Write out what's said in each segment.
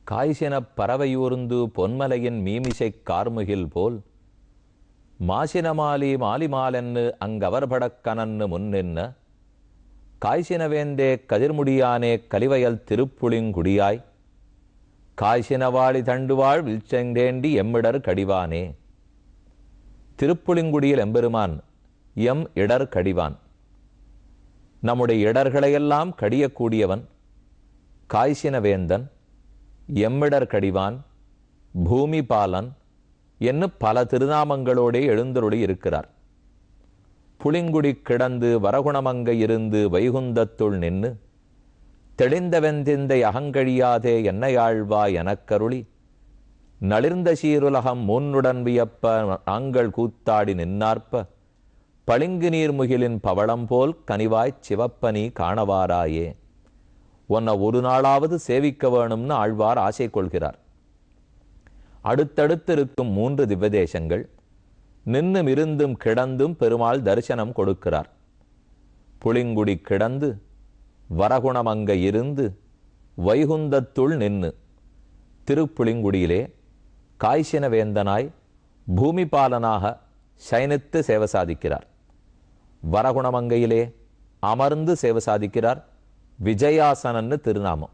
காய்சினப் பறவையூர்ந்து பொன்மலையின் மீமிசைக் கார்முகில் போல் மாசினமாலி மாலிமாலென்னு அங்கவர்படக் கனன்னு முன்னின்ன காய்சினவேந்தே கதிர்முடியானே கலிவயல் திருப்புளிங்குடியாய் காய்சினவாளி தண்டுவாழ் வில்செங்கேண்டி எம்மிடர் கடிவானே. திருப்புளிங்குடியில் எம்பெருமான் எம் இடர் கடிவான். நம்முடைய இடர்களையெல்லாம் கடியக்கூடியவன் காய்சினவேந்தன், எம்மிடர் கடிவான், பூமிபாலன் என்று பல திருநாமங்களோடே எழுந்தருளி இருக்கிறார். புளிங்குடி கிடந்து வரகுணமங்கை இருந்து வைகுந்தத்துள் நின்று தெளிந்தவெந்திந்தை அகங்கழியாதே என்னையாழ்வா எனக்கருளி நளிர்ந்த சீருலகம் மூன்னுடன் வியப்ப நாங்கள் கூத்தாடி நின்னார்ப்ப பளிங்கு நீர்முகிலின் பவளம் போல் கனிவாய்ச் சிவப்பனி காணவாராயே. உன்னை ஒரு நாளாவது சேவிக்க வேணும்னு ஆழ்வார் ஆசை கொள்கிறார். அடுத்தடுத்து இருக்கும் 3 திவ்யதேசங்கள் நின்னும் இருந்தும் கிடந்தும் பெருமாள் தரிசனம் கொடுக்கிறார். புளிங்குடி கிடந்து வரகுணமங்க இருந்து வைகுந்தத்துள் நின்று திருப்புளிங்குடியிலே காய்சினவேந்தனாய் பூமிபாலனாக சயனித்து சேவை சாதிக்கிறார். வரகுணமங்கையிலே அமர்ந்து சேவை சாதிக்கிறார். விஜயாசனன்னு திருநாமம்.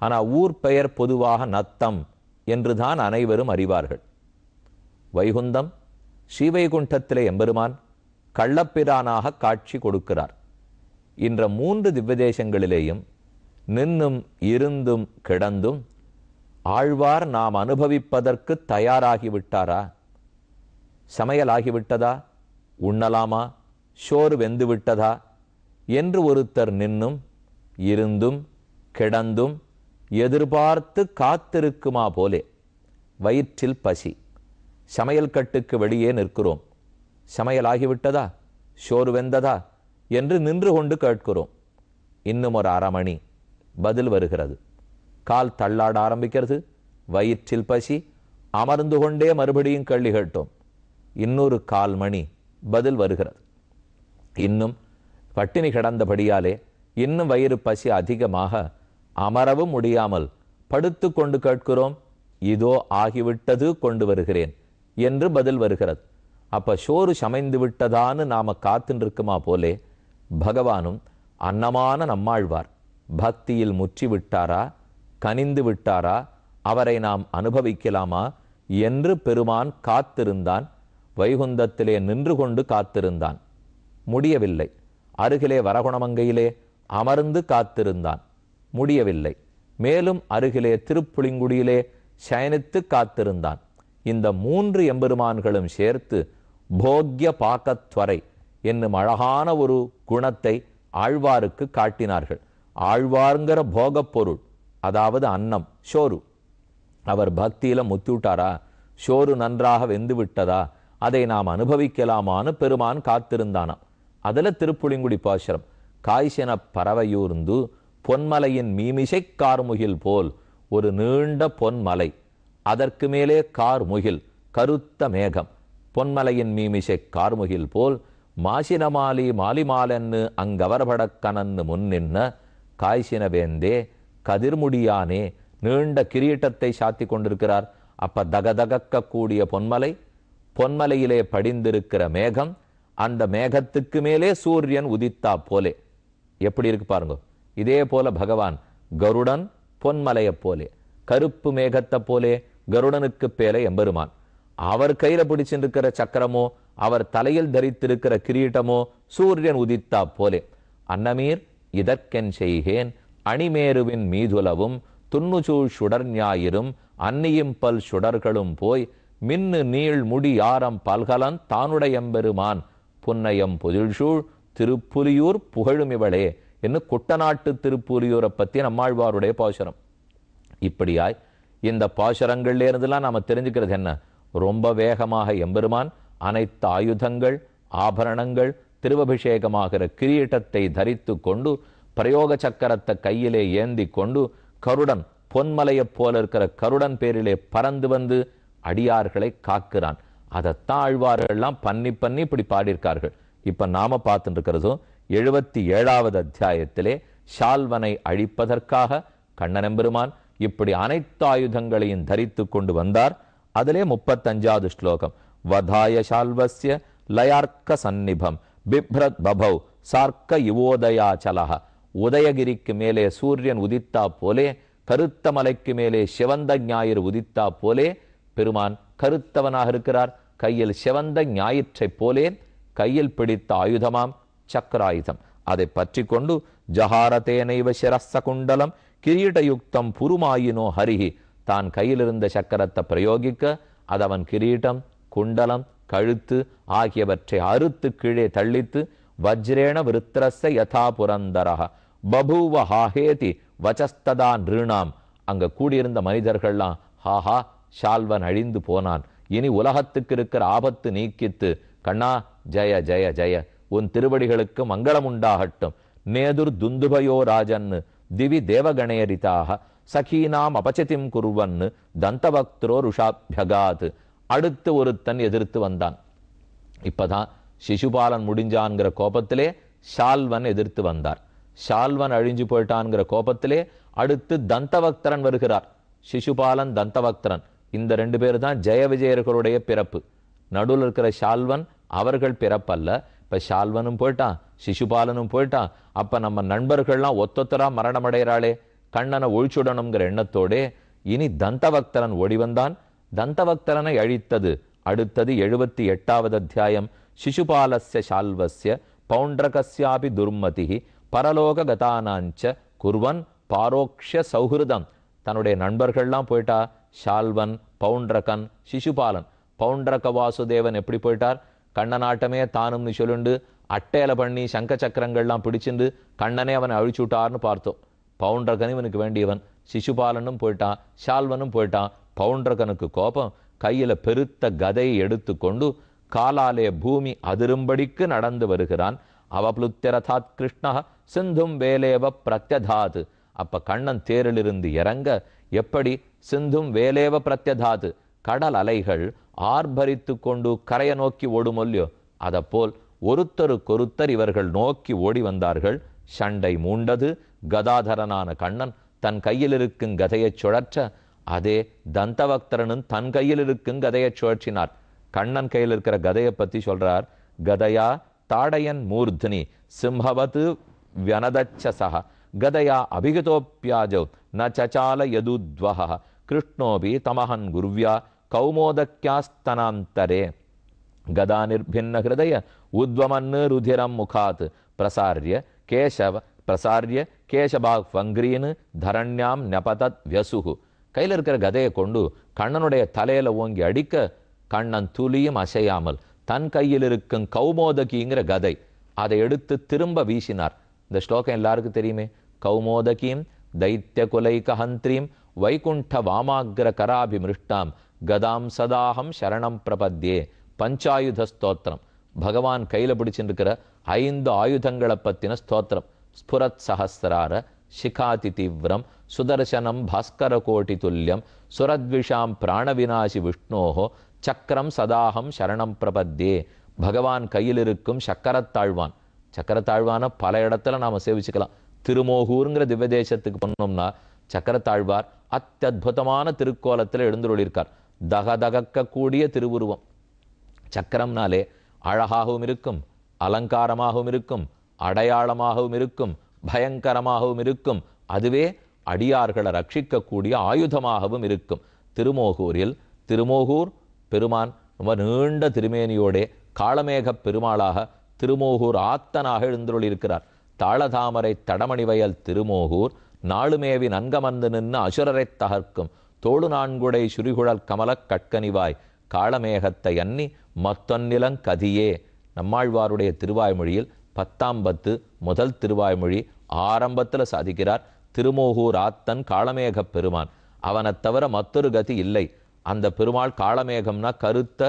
ஆனால் ஊர் பெயர் பொதுவாக நத்தம் என்றுதான் அனைவரும் அறிவார்கள். வைகுந்தம் ஸ்ரீவைகுண்டத்திலே எம்பெருமான் கள்ளப்பிரானாக காட்சி கொடுக்கிறார். இன்ற 3 திவ்யதேசங்களிலேயும் நின்னும் இருந்தும் கிடந்தும் ஆழ்வார் நாம் அனுபவிப்பதற்கு தயாராகிவிட்டாரா? சமையலாகிவிட்டதா? உண்ணலாமா? சோறு வெந்து விட்டதா என்று ஒருத்தர் நின்னும் இருந்தும் கிடந்தும் எதிர்பார்த்து காத்திருக்குமா போலே வயிற்றில் பசி, சமையல் கட்டுக்கு வெளியே நிற்கிறோம். சமையலாகிவிட்டதா? சோறு வெந்ததா என்று நின்று கொண்டு கேட்கிறோம். இன்னும் ஒரு அரை மணி, பதில் வருகிறது. கால் தள்ளாட ஆரம்பிக்கிறது. வயிற்றில் பசி, அமர்ந்து கொண்டே மறுபடியும் கேள்வி கேட்டோம். இன்னொரு 1/4 மணி, பதில் வருகிறது. இன்னும் பட்டினி கிடந்தபடியாலே இன்னும் வயிறு பசி அதிகமாக அமரவும் முடியாமல் படுத்து கொண்டு கேட்கிறோம். இதோ ஆகிவிட்டது, கொண்டு வருகிறேன் என்று பதில் வருகிறது. அப்ப சோறு சமைந்து விட்டதான்னு நாம காத்துருக்குமா போலே பகவானும் அன்னமான நம்மாழ்வார் பக்தியில் முற்றி விட்டாரா, கனிந்து விட்டாரா, அவரை நாம் அனுபவிக்கலாமா என்று பெருமான் காத்திருந்தான். வைகுந்தத்திலே நின்று கொண்டு காத்திருந்தான். முடியவில்லை. அருகிலே வரகுணமங்கையிலே அமர்ந்து காத்திருந்தான். முடியவில்லை. மேலும் அருகிலே திருப்புளிங்குடியிலே சயனித்து காத்திருந்தான். இந்த 3 எம்பெருமான்களும் சேர்த்து போக்ய பாக்கத்வரை என்னும் அழகான ஒரு குணத்தை ஆழ்வாருக்கு காட்டினார்கள். ஆழ்வார்ங்கிற போகப் பொருள், அதாவது அன்னம், சோறு. அவர் பக்தியில முத்திவிட்டாரா? சோறு நன்றாக வெந்து விட்டதா? அதை நாம் அனுபவிக்கலாமான்னு பெருமான் காத்திருந்தானாம். அதுல திருப்புளிங்குடி பாசுரம், காய்சின பறவையூர்ந்து பொன்மலையின் மீமிசைக் கார்முகில் போல், ஒரு நீண்ட பொன்மலை, அதற்கு மேலே கார்முகில், கருத்த மேகம், பொன்மலையின் மீமிசைக் கார்முகில் போல் மாசினமாலி மாலிமாலென்னு அங்கவர்படக் கனன்னு முன்னின்ன காய்சினவேந்தே கதிர்முடியானே. நீண்ட கிரீட்டத்தை சாத்தி கொண்டிருக்கிறார். அப்ப தகதகக்க கூடிய பொன்மலை, பொன்மலையிலே படிந்திருக்கிற மேகம், அந்த மேகத்துக்கு மேலே சூரியன் உதித்தா போலே. எப்படி இருக்கு பாருங்க. இதே போல பகவான் கருடன் பொன்மலையை போலே, கருப்பு மேகத்தை போலே கருடனுக்கு பேலே எம்பெருமான். அவர் கையில பிடிச்சிருக்கிற சக்கரமோ, அவர் தலையில் தரித்திருக்கிற கிரீட்டமோ சூரியன் உதித்தா போலே. அன்னமீர் இதற்கென் செய்கேன் அணிமேருவின் மீதுலவும் துன்னுசூழ் சுடர் ஞாயிரும் அன்னியும் பல் சுடர்களும் போய் மின்னு நீள் முடி ஆரம் பல்கலன் தானுடைய எம்பெருமான் புன்னையம் பொதில்சூழ் திருப்புலியூர் புகழுமிவளே என்று குட்டநாட்டு திருப்புலியூரை பற்றி நம்மாழ்வாருடைய பாசுரம். இப்படியாய் இந்த பாசுரங்கள்ல இருந்துலாம் நாம தெரிஞ்சுக்கிறது என்ன? ரொம்ப வேகமாக எம்பெருமான் அனைத்து ஆயுதங்கள், ஆபரணங்கள், திருவபிஷேகமாகிற கிரீட்டத்தை தரித்து கொண்டு, பிரயோக சக்கரத்தை கையிலே ஏந்தி கொண்டு, கருடன் பொன்மலையைப் போல இருக்கிற கருடன் பேரிலே பறந்து வந்து அடியார்களை காக்கிறான். அதைத்தான் ஆழ்வார்கள்லாம் பண்ணி இப்படி பாடியிருக்கார்கள். இப்ப நாம பார்த்துட்டு இருக்கிறதும் 77வது அத்தியாயத்திலே ஷால்வனை அழிப்பதற்காக கண்ணனெம்பெருமான் இப்படி அனைத்து ஆயுதங்களையும் தரித்து கொண்டு வந்தார். அதிலே 35வது ஸ்லோகம். வதாய சால்வஸ்ய லயார்க்க சந்நிபம் பிப்ரத் பபௌ சார்க்க யுவோதயாச்சலஹ. உதயகிரிக்கு மேலே சூரியன் உதித்தா போலே, கருத்த மலைக்கு மேலே சிவந்த ஞாயிறு உதித்தா போலே பெருமான் கருத்தவனாக இருக்கிறார். கையில் சிவந்த ஞாயிற்றை போலே கையில் பிடித்த ஆயுதமாம் சக்கராயுதம். அதை பற்றி கொண்டு ஜஹாரதேனைவ சிரஸ்ஸ குண்டலம் கிரீடயுக்தம் புருமாயினோ ஹரிஹி. தான் கையில் இருந்த சக்கரத்தை பிரயோகிக்க அதவன் கிரீட்டம், குண்டலம், கழுத்து ஆகியவற்றை அறுத்து கீழே தள்ளித்து வஜ்ரேண விருத்திரஸ்ஸ யதா புரந்தரஹ பபூவ ஹாஹேதி வச்சஸ்ததா நிருணாம். அங்க கூடியிருந்த மனிதர்கள்லாம் ஹாஹா ஷால்வன் அழிந்து போனான், இனி உலகத்துக்கு இருக்கிற ஆபத்து நீக்கித்து, கண்ணா ஜெய ஜெய ஜெய, உன் திருவடிகளுக்கு மங்களம் உண்டாகட்டும். நேதுர் துந்துபயோ ராஜன்னு திவி தேவகணேரிதாக சகீனாம் அபச்சதிம் குருவன்னு தந்தபக்திரோ ருஷாபியகாத். அடுத்து ஒருத்தன் எதிர்த்து வந்தான். இப்பதான் சிசுபாலன் முடிஞ்சான்கிற கோபத்திலே ஷால்வன் எதிர்த்து வந்தார். ஷால்வன் அழிஞ்சு போயிட்டான்கிற கோபத்திலே அடுத்து தந்தபக்தரன் வருகிறார். சிசுபாலன், தந்தபக்தரன், இந்த 2 பேர் தான் ஜெய விஜயர்களுடைய பிறப்பு. நடுவில் இருக்கிற ஷால்வன் அவர்கள் பிறப்பல்ல. இப்ப ஷால்வனும் போயிட்டான், சிசுபாலனும் போயிட்டான். அப்ப நம்ம நண்பர்கள்லாம் ஒத்தொத்தரா மரணமடைகிறாளே, கண்ணனை ஒழிச்சுடணுங்கிற எண்ணத்தோடே இனி தந்தபக்தரன் ஓடி வந்தான். தந்தபக்தரனை அழித்தது அடுத்தது 78வது அத்தியாயம். சிசுபாலஸ்ய ஷால்வஸ்ய பௌண்ட்ரகஸ்யாபி துர்மதிஹி பரலோக கதானாஞ்ச குர்வன் பாரோக்ஷ்ய சௌஹிருதம். தன்னுடைய நண்பர்கள்லாம் போயிட்டா. ஷால்வன், பௌண்ட்ரகன், சிசுபாலன். பௌண்ட்ரக வாசுதேவன் எப்படி போயிட்டார்? கண்ணனாட்டமே தானும்னு சொல்லுண்டு அட்டையில பண்ணி சங்க சக்கரங்கள்லாம் பிடிச்சிண்டு கண்ணனே அவனை அழிச்சுட்டார்னு பார்த்தோம். பவுண்டரகன் இவனுக்கு வேண்டியவன். சிசுபாலனும் போயிட்டான், ஷால்வனும் போயிட்டான். பவுண்டரகனுக்கு கோபம், கையில பெருத்த கதையை எடுத்து கொண்டு காலாலே பூமி அதிரும்படிக்கு நடந்து வருகிறான். அவப்ளுத்தியரதாத் கிருஷ்ணா சிந்தும் வேலேவ பிரத்யதாத். அப்ப கண்ணன் தேரிலிருந்து இறங்க எப்படி சிந்தும் வேலேவ பிரத்யதாத், கடல் அலைகள் ஆர்ப்பரித்து கொண்டு கரையை நோக்கி ஓடுமொல்லியோ, அதப்போல் ஒருத்தருக்கொருத்தர் இவர்கள் நோக்கி ஓடி வந்தார்கள். சண்டை மூண்டது. கதாதரனான கண்ணன் தன் கையில் இருக்கும் கதையை சுழற்ற, அதே தந்தபக்தரனும் தன் கையில் இருக்கும் கதையை சுழற்றினார். கண்ணன் கையில் இருக்கிற கதையை பத்தி சொல்றார். கதையா தாடயன் மூர்த்னி சிம்ஹவத் வியனதச்சசஹ கதையா அபிகதோப்யாஜௌ ந சசால யதுத்வஹ கிருஷ்ணோபி தமஹன் குருவ்யா கௌமோதக்யாஸ்தனாந்தரே கதா நிர்பின்ன ஹிருதய உத்வமன்னு ருதிரம் முகாத் பிரசாரிய கேசபாக் வங்கிரீன்னு தரண்யாம் நபதத் வியசுகு. கையில் இருக்கிற கதையை கொண்டு கண்ணனுடைய தலையில ஓங்கி அடிக்க கண்ணன் துளியும் அசையாமல் தன் கையில் இருக்கும் கௌமோதகிங்கிற கதை அதை எடுத்து திரும்ப வீசினார். இந்த ஸ்லோகம் எல்லாருக்கும் தெரியுமே. கௌமோதகீம் தைத்திய குலைக ஹந்திரீம் வைகுண்ட வாமாகிர கராபிமிருஷ்டாம் கதாம் சதாகம் சரணம் பிரபத்யே. பஞ்சாயுத ஸ்தோத்திரம். பகவான் கையில பிடிச்சிருக்கிற 5 ஆயுதங்களை பத்தின ஸ்தோத்திரம். ஸ்புரத் சஹஸ்ரார சிகாதி தீவிரம் சுதர்சனம் பாஸ்கர கோட்டி துல்லியம் சுரத்விஷாம் பிராணவிநாசி விஷ்ணோஹோ சக்கரம் சதாகம் சரணம் பிரபத்யே. பகவான் கையில் இருக்கும் சக்கரத்தாழ்வான். சக்கரத்தாழ்வான பல இடத்துல நாம சேவிச்சுக்கலாம். திருமோகூருங்கிற திவ்ய தேசத்துக்கு போனோம்னா சக்கரத்தாழ்வார் அத்தியுதமான திருக்கோலத்தில் எழுந்துள்ளிருக்கார். தகதகக்க கூடிய திருவுருவம். சக்கரம்னாலே அழகாகவும் இருக்கும், அலங்காரமாகவும் இருக்கும், அடையாளமாகவும் இருக்கும், பயங்கரமாகவும் இருக்கும். அதுவே அடியார்களை ரட்சிக்கக்கூடிய ஆயுதமாகவும் இருக்கும். திருமோகூர் பெருமான் ரொம்ப நீண்ட திருமேனியோடே காளமேக பெருமாளாக திருமோகூர் ஆத்தனாக எழுந்துள்ளிருக்கிறார். தாளதாமரை தடமணிவயல் திருமோகூர் நாளுமேவி நன்கமர்ந்து நின்று அசுரரை தகர்க்கும் தோடு 4 சுரிகுழல் கமலக் கட்கனிவாய் காளமேகத்தை அன்னி மத்தொன்னிலங் கதியே. நம்மாழ்வாருடைய திருவாய்மொழியில் 10ஆம் பத்து முதல் திருவாய்மொழி ஆரம்பத்தில் சாதிக்கிறார். திருமோகூர் ஆத்தன் காளமேக பெருமான், அவனை தவிர மற்றொரு கதி இல்லை. அந்த பெருமாள் காளமேகம்னா கருத்த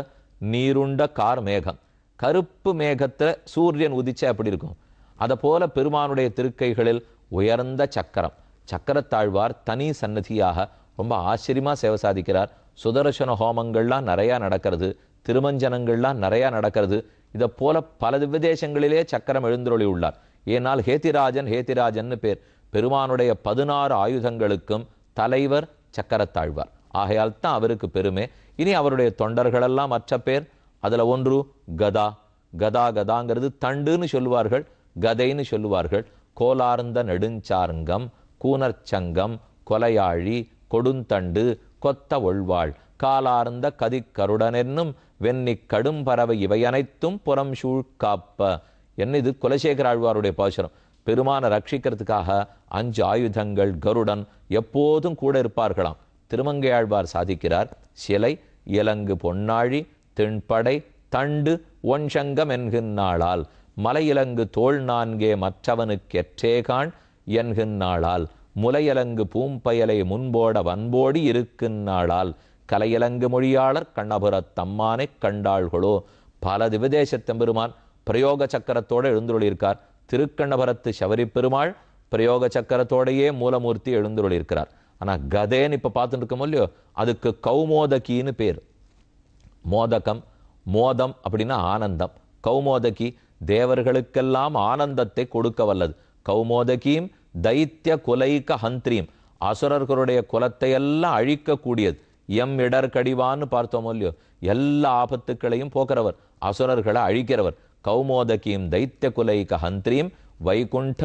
நீருண்ட கார் மேகம். கருப்பு மேகத்துல சூரியன் உதிச்சா எப்படி இருக்கும், அதை போல பெருமானுடைய திருக்கைகளில் உயர்ந்த சக்கரம். சக்கரத்தாழ்வார் தனி சன்னதியாக ரொம்ப ஆச்சரியமா சேவை சாதிக்கிறார். சுதர்சன ஹோமங்கள்லாம் நிறையா நடக்கிறது, திருமஞ்சனங்கள்லாம் நிறையா நடக்கிறது. இதை போல பல திவ்யதேசங்களிலே சக்கரம் எழுந்தருளி உள்ளார். ஏனால் ஹேத்திராஜன் ஹேத்திராஜன்னு பேர். பெருமானுடைய 16 ஆயுதங்களுக்கும் தலைவர் சக்கரத்தாழ்வார். ஆகையால் தான் அவருக்கு பெருமை. இனி அவருடைய தொண்டர்களெல்லாம் மற்ற பேர். அதுல ஒன்று கதா. கதா கதாங்கிறது தண்டுன்னு சொல்லுவார்கள், கதைன்னு சொல்லுவார்கள். கோலார்ந்த நெடுஞ்சார்ங்கம், கூனர்ச்சங்கம், கொலையாழி, கொடுந்தண்டு, கொத்த ஒள்வாள், காலார்ந்த கதிக்கருடனென்னும் வெண்ணி கடும் பறவை இவை அனைத்தும் புறம் சூழ் காப்ப. என்ன இது குலசேகர ஆழ்வாருடைய பாசுரம். பெருமான ரட்சிக்கிறதுக்காக 5 ஆயுதங்கள் கருடன் எப்போதும் கூட இருப்பார்களாம். திருமங்கை ஆழ்வார் சாதிக்கிறார், சிலை இலங்கு பொன்னாழி திண்படை தண்டு ஒன்சங்கம் என்கின்றாளால், மலையிலங்கு தோல் 4 மற்றவனுக்கெற்றேகான் என்கின்றாளால், முலையலங்கு பூம்பயலை முன்போட வன்போடி இருக்கின்றாளால், கலையிலங்கு மொழியாளர் கண்ணபுரத் தம்மானைக் கண்டாள்களோ. பல திவதேசத்தெம்பெருமான் பிரயோக சக்கரத்தோடு எழுந்துள்ளிருக்கார். திருக்கண்ணபுரத்து சபரி பெருமாள் பிரயோக சக்கரத்தோடையே மூலமூர்த்தி எழுந்துள்ளிருக்கிறார். ஆனா கதேன்னு இப்ப பார்த்துட்டு இருக்கோம் இல்லையோ, அதுக்கு கௌமோதகின்னு பேர். மோதகம், மோதம் அப்படின்னா ஆனந்தம். கௌமோதகி தேவர்களுக்கெல்லாம் ஆனந்தத்தை கொடுக்க வல்லது. கௌமோதகியும் தைத்திய குலைக ஹந்திரீம், அசுரர்களுடைய குலத்தை எல்லாம் அழிக்கக்கூடியது. எம் இடர்கடிவான்னு பார்த்தோமோ இல்லையோ, எல்லா ஆபத்துக்களையும் போக்குறவர், அசுரர்களை அழிக்கிறவர். கௌமோதகியும் தைத்திய குலைக ஹந்திரீம் வைகுண்ட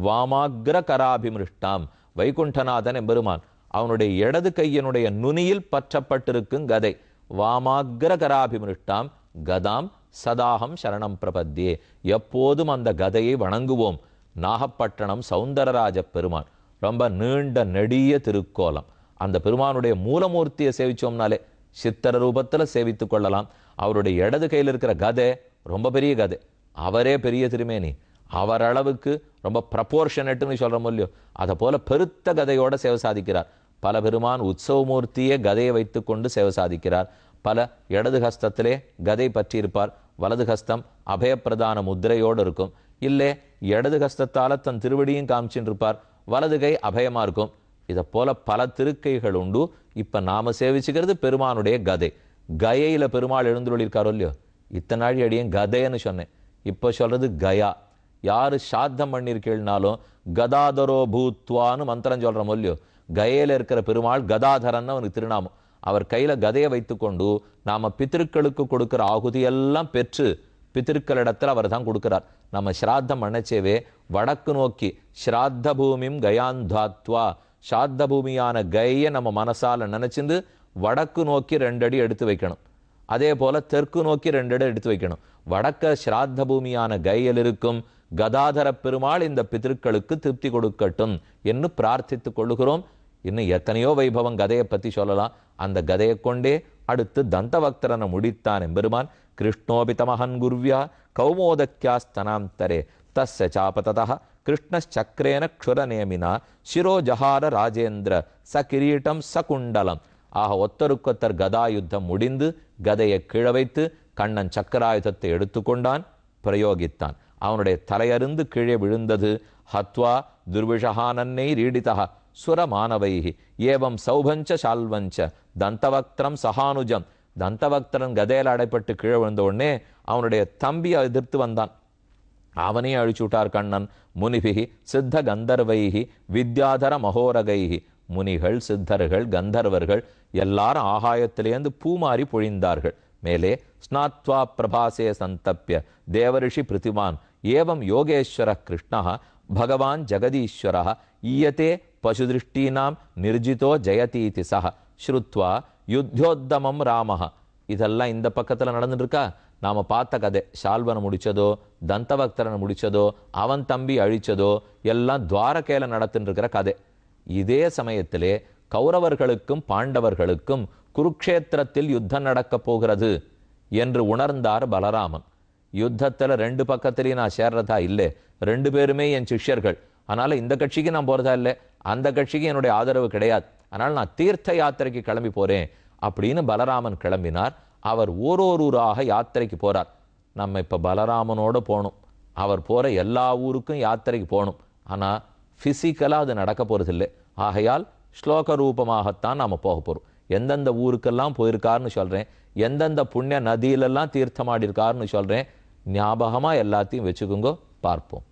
வாமாக்ர கராபிமிருஷ்டாம். வைகுண்டநாதன் எம்பெருமான் அவனுடைய இடது கையினுடைய நுனியில் பற்றப்பட்டிருக்கும் கதை. வாமாக்ர கராபிமிருஷ்டாம் கதாம் சதாகம் சரணம் பிரபத்தியே. எப்போதும் அந்த கதையை வணங்குவோம். நாகப்பட்டினம் சௌந்தரராஜ பெருமான் ரொம்ப நீண்ட நெடிய திருக்கோலம். அந்த பெருமானுடைய மூலமூர்த்தியை சேவிச்சோம்னாலே சித்தர ரூபத்துல சேவித்துக் கொள்ளலாம். அவருடைய இடது கையில் இருக்கிற கதை ரொம்ப பெரிய கதை. அவரே பெரிய திருமேனி, அவர் அளவுக்கு ரொம்ப ப்ரப்போர்ஷனேட்டுன்னு சொல்றோம் இல்லையோ, அதை போல பெருத்த கதையோட சேவை சாதிக்கிறார். பல பெருமான் உற்சவமூர்த்தியே கதையை வைத்துக் கொண்டு சேவை சாதிக்கிறார். பல இடது ஹஸ்தத்திலே கதை பற்றி இருப்பார், வலது ஹஸ்தம் அபயப்பிரதான முத்திரையோடு இருக்கும். இல்லை இடது ஹஸ்தத்தால தன் திருவடியும் காமிச்சுட்டு இருப்பார், வலது கை அபயமா இருக்கும். இதை போல பல திருக்கைகள் உண்டு. இப்ப நாம சேவிச்சுக்கிறது பெருமானுடைய கதை. கயையில பெருமாள் எழுந்துள்ளிருக்காரோ இல்லையோ, இத்தனை நாள் அடியும் கதைன்னு சொன்னேன், இப்ப சொல்றது கயா. யாரு சாத்தம் பண்ணிருக்கீள்னாலும் கதாதரோ பூத்வான்னு மந்திரம் சொல்றோம் இல்லையோ, கயையில இருக்கிற பெருமாள் கதாதரன் அவனுக்கு திருநாமம். அவர் கையில கதையை வைத்துக்கொண்டு நாம பித்திருக்களுக்கு கொடுக்கிற ஆகுதி எல்லாம் பெற்று பித்திருக்களிடத்தில் அவர் தான் கொடுக்கிறார். நம்ம ஸ்ராத்தம் பண்ணச்சேவே வடக்கு நோக்கி ஸ்ராத்த பூமியும் கயாந்தாத்வா, ஸ்ராத்த பூமியான கயை நம்ம மனசால நினைச்சிருந்து வடக்கு நோக்கி 2 அடி எடுத்து வைக்கணும். அதே போல தெற்கு நோக்கி 2 அடி எடுத்து வைக்கணும். வடக்க ஸ்ராத்த பூமியான கையில் இருக்கும் கதாதர பெருமாள் இந்த பித்திருக்களுக்கு திருப்தி கொடுக்கட்டும் என்று பிரார்த்தித்துக் கொள்ளுகிறோம். இன்னும் எத்தனையோ வைபவம் கதையை பத்தி சொல்லலாம். அந்த கதையை கொண்டே அடுத்து தந்தவக்தரனை முடித்தான் எம்பெருமான். கிருஷ்ணோபிதமஹன் குர்வியா கௌமோதக்கியாஸ்தனாந்தரே தஸ்ய சாபததः கிருஷ்ணச்சக்ரேன க்ஷுரநேமினா சிரோ ஜஹார ராஜேந்திர ச கிரீட்டம் ச குண்டலம். ஆக ஒத்தருக்கொத்தர் கதா யுத்தம் முடிந்து கதையை கீழ வைத்து கண்ணன் சக்கராயுதத்தை எடுத்துக்கொண்டான், பிரயோகித்தான். அவனுடைய தலையருந்து கீழே விழுந்தது. ஹத்வா துர்விஷஹானன்னை ரீடிதா சுரமானவைஹி ஏவம் சௌபஞ்ச சால்வஞ்ச தந்தவக்திரம் சஹானுஜம். தந்தவக்திரன் கதையில் அடைப்பட்டு கீழே விழுந்த உடனே அவனுடைய தம்பியை எதிர்த்து வந்தான். அவனையும் அழிச்சு விட்டார் கண்ணன். முனிபிகி சித்த கந்தர்வைஹி வித்யாதர மகோரகைஹி. முனிகள், சித்தர்கள், கந்தர்வர்கள் எல்லாரும் ஆகாயத்திலேருந்து பூமாரி பொழிந்தார்கள். மேலே ஸ்நாத்வா பிரபாசே சந்தப்பிய தேவரிஷி பிருத்திவான் ஏவம் யோகேஸ்வர கிருஷ்ணா பகவான் ஜெகதீஸ்வர ஈயத்தே பசுதிருஷ்டீனாம் நிர்ஜிதோ ஜெயதீதி சஹ ஸ்ருத்வா யுத்தோத்தமம் ராமஹ. இதெல்லாம் இந்த பக்கத்துல நடந்துட்டு இருக்கா. நாம பார்த்த கதை ஷால்வனை முடிச்சதோ, தந்தவக்தரனை முடிச்சதோ, அவன் தம்பி அழிச்சதோ எல்லாம் துவாரகையில நடத்தின்னு இருக்கிற கதை. இதே சமயத்திலே கௌரவர்களுக்கும் பாண்டவர்களுக்கும் குருக்ஷேத்திரத்தில் யுத்தம் நடக்க போகிறது என்று உணர்ந்தார் பலராமன். யுத்தத்துல 2 பக்கத்திலையும் நான் சேர்றதா இல்லை, 2 பேருமே என் சிஷ்யர்கள். அதனால இந்த கட்சிக்கு நான் போறதா இல்லை, அந்த கட்சிக்கு என்னுடைய ஆதரவு கிடையாது. அதனால நான் தீர்த்த யாத்திரைக்கு கிளம்பி போறேன் அப்படின்னு பலராமன் கிளம்பினார். அவர் ஊராக யாத்திரைக்கு போறார். நம்ம இப்ப பலராமனோட போகணும். அவர் போற எல்லா ஊருக்கும் யாத்திரைக்கு போகணும். ஆனா பிசிக்கலா அது நடக்க போறது இல்லை. ஆகையால் ஸ்லோக ரூபமாகத்தான் நாம போக போறோம். எந்தெந்த ஊருக்கெல்லாம் போயிருக்காருன்னு சொல்றேன், எந்தெந்த புண்ணிய நதியிலெல்லாம் தீர்த்தமாடி இருக்காருன்னு சொல்றேன். ஞாபகமா எல்லாத்தையும் வச்சுக்கோங்க, பார்ப்போம்.